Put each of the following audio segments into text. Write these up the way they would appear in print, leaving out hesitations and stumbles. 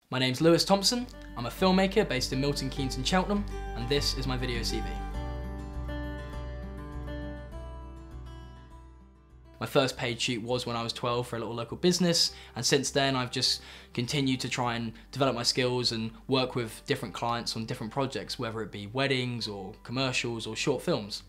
My name's Lewis Thompson, I'm a filmmaker based in Milton Keynes and Cheltenham, and this is my video CV. My first paid shoot was when I was 12 for a little local business, and since then I've just continued to try and develop my skills and work with different clients on different projects, whether it be weddings or commercials or short films.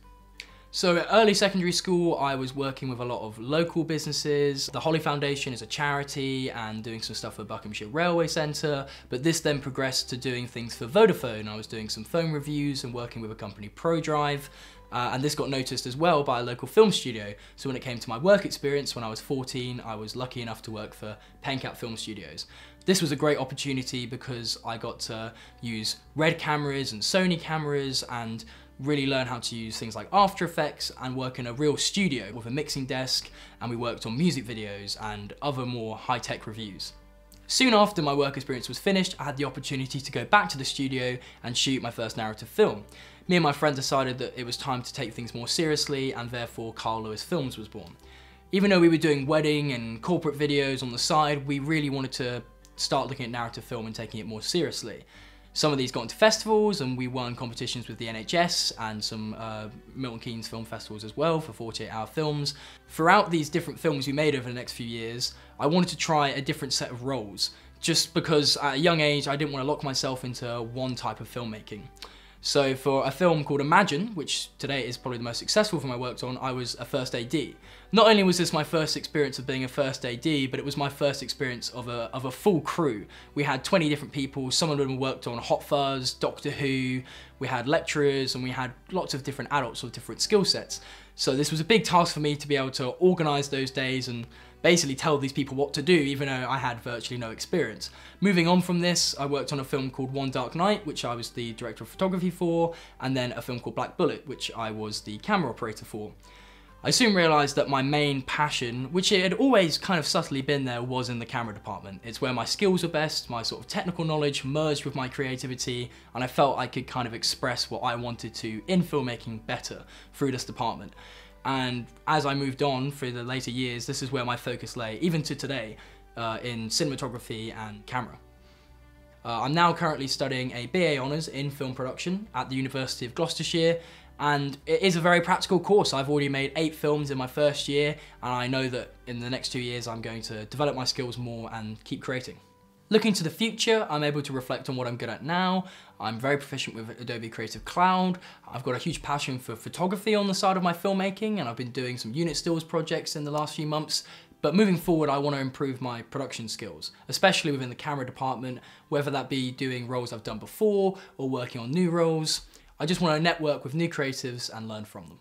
So at early secondary school, I was working with a lot of local businesses. The Holly Foundation is a charity and doing some stuff for Buckinghamshire Railway Centre, but this then progressed to doing things for Vodafone. I was doing some phone reviews and working with a company, ProDrive, and this got noticed as well by a local film studio. So when it came to my work experience, when I was 14, I was lucky enough to work for Pencat Film Studios. This was a great opportunity because I got to use Red cameras and Sony cameras and really learn how to use things like After Effects and work in a real studio with a mixing desk, and we worked on music videos and other more high-tech reviews. Soon after my work experience was finished, I had the opportunity to go back to the studio and shoot my first narrative film. Me and my friend decided that it was time to take things more seriously, and therefore Carl Lewis Films was born. Even though we were doing wedding and corporate videos on the side, we really wanted to start looking at narrative film and taking it more seriously. Some of these got into festivals, and we won competitions with the NHS and some Milton Keynes film festivals as well for 48-hour films. Throughout these different films we made over the next few years, I wanted to try a different set of roles, just because at a young age I didn't want to lock myself into one type of filmmaking. So for a film called Imagine, which today is probably the most successful film I worked on, I was a first AD. Not only was this my first experience of being a first AD, but it was my first experience of a full crew. We had 20 different people, some of them worked on Hot Fuzz, Doctor Who, we had lecturers, and we had lots of different adults with different skill sets. So this was a big task for me to be able to organise those days and basically tell these people what to do, even though I had virtually no experience. Moving on from this, I worked on a film called One Dark Night, which I was the director of photography for, and then a film called Black Bullet, which I was the camera operator for. I soon realised that my main passion, which it had always kind of subtly been there, was in the camera department. It's where my skills were best, my sort of technical knowledge merged with my creativity, and I felt I could kind of express what I wanted to in filmmaking better through this department. And as I moved on through the later years, this is where my focus lay, even to today, in cinematography and camera. I'm now currently studying a BA Honours in film production at the University of Gloucestershire, and it is a very practical course. I've already made 8 films in my first year, and I know that in the next 2 years I'm going to develop my skills more and keep creating. Looking to the future, I'm able to reflect on what I'm good at now. I'm very proficient with Adobe Creative Cloud. I've got a huge passion for photography on the side of my filmmaking, and I've been doing some unit stills projects in the last few months. But moving forward, I want to improve my production skills, especially within the camera department, whether that be doing roles I've done before or working on new roles. I just want to network with new creatives and learn from them.